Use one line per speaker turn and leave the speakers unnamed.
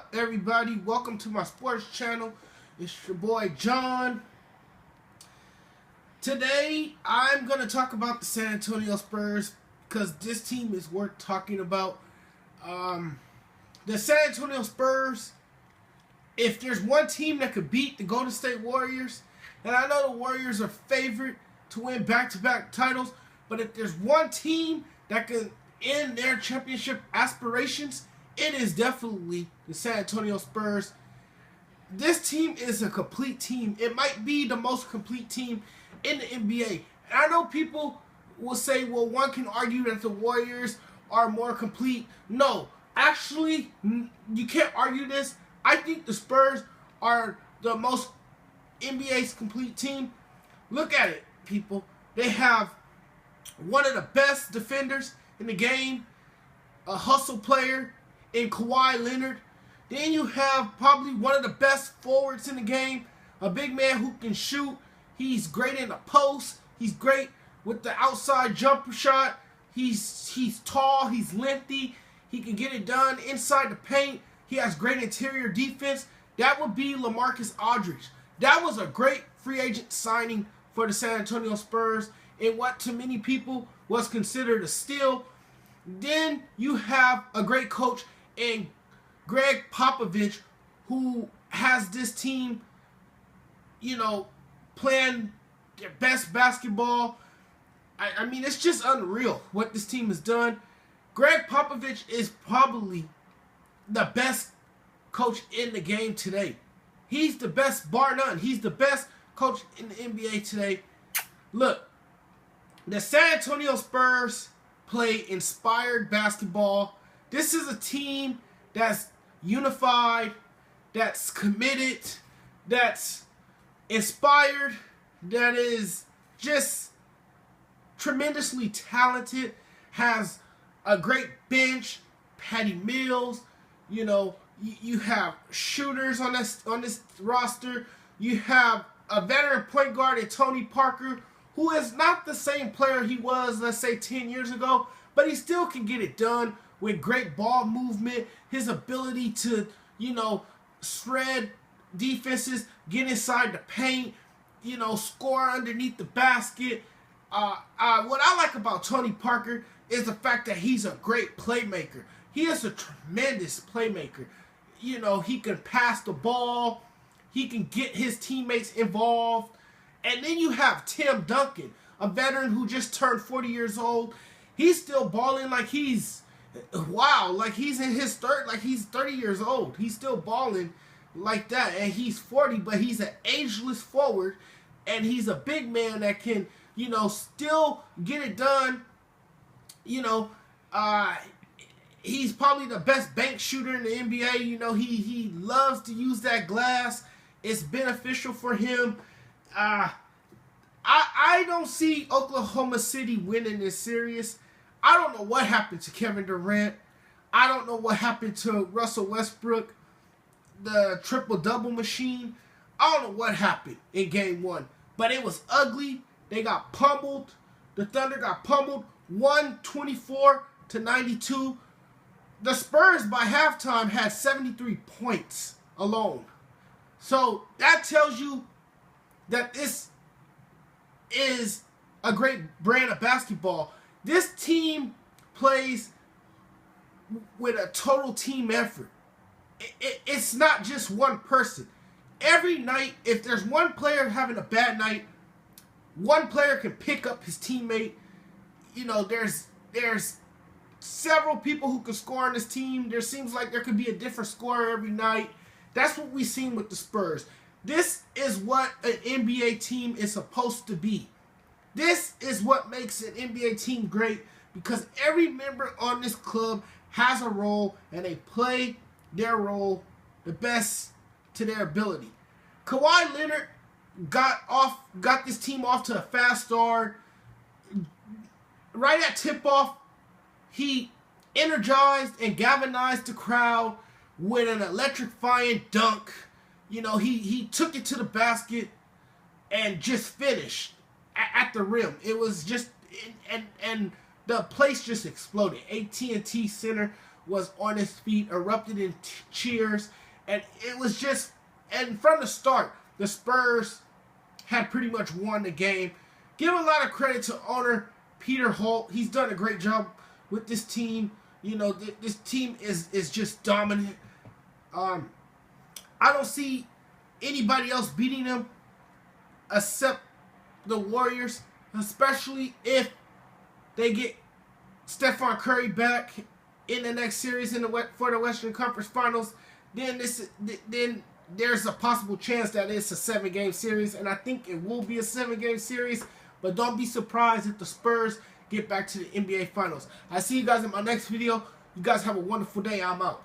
up, everybody? Welcome to my sports channel. It's your boy John. Today I'm going to talk about the San Antonio Spurs because this team is worth talking about. The San Antonio Spurs, if there's one team that could beat the Golden State Warriors, and I know the Warriors are favored to win back-to-back titles, but if there's one team that could end their championship aspirations, it is definitely the San Antonio Spurs. This team is a complete team. It might be the most complete team in the NBA. And I know people will say, well, one can argue that the Warriors are more complete. No, actually, you can't argue this. I think the Spurs are the most NBA's complete team. Look at it, people. They have one of the best defenders in the game, a hustle player in Kawhi Leonard. Then you have probably one of the best forwards in the game, a big man who can shoot. He's great in the post. He's great with the outside jumper shot. He's tall. He's lengthy. He can get it done inside the paint. He has great interior defense. That would be LaMarcus Aldridge. That was a great free agent signing for the San Antonio Spurs in what to many people was considered a steal. Then you have a great coach in Greg Popovich, who has this team, playing their best basketball. I mean, it's just unreal what this team has done. Greg Popovich is probably the best coach in the game today. He's the best, bar none. He's the best coach in the NBA today. Look, the San Antonio Spurs play inspired basketball. This is a team that's unified, that's committed, that's inspired, that is just tremendously talented, has a great bench. Patty Mills, you have shooters on this roster. You have a veteran point guard in Tony Parker, who is not the same player he was, let's say, 10 years ago, but he still can get it done with great ball movement, his ability to, shred defenses, get inside the paint, score underneath the basket. What I like about Tony Parker is the fact that he's a great playmaker. He is a tremendous playmaker. He can pass the ball. He can get his teammates involved. And then you have Tim Duncan, a veteran who just turned 40 years old. He's still balling like he's in his he's 30 years old. He's still balling like that. And he's 40, but he's an ageless forward. And he's a big man that can, still get it done. He's probably the best bank shooter in the NBA. He loves to use that glass. It's beneficial for him. I don't see Oklahoma City winning this series. I don't know what happened to Kevin Durant. I don't know what happened to Russell Westbrook, the triple-double machine. I don't know what happened in Game 1. But it was ugly. They got pummeled. The Thunder got pummeled 124-92. The Spurs by halftime had 73 points alone. So that tells you that this is a great brand of basketball. This team plays with a total team effort. It's not just one person. Every night, if there's one player having a bad night, one player can pick up his teammate. There's several people who can score on this team. There seems like there could be a different scorer every night. That's what we've seen with the Spurs. This is what an NBA team is supposed to be. This is what makes an NBA team great, because every member on this club has a role and they play their role the best to their ability. Kawhi Leonard got this team off to a fast start. Right at tip-off, he energized and galvanized the crowd with an electrifying dunk. He took it to the basket and just finished at the rim. It was just, and the place just exploded. AT&T Center was on his feet, erupted in cheers, and it was just, and from the start, the Spurs had pretty much won the game. Give a lot of credit to owner Peter Holt. He's done a great job with this team. You know, this team is just dominant. I don't see anybody else beating them except the Warriors, especially if they get Stephon Curry back in the next series for the Western Conference Finals. Then there's a possible chance that it's a 7-game series, and I think it will be a 7-game series. But don't be surprised if the Spurs get back to the NBA Finals. I see you guys in my next video. You guys have a wonderful day. I'm out.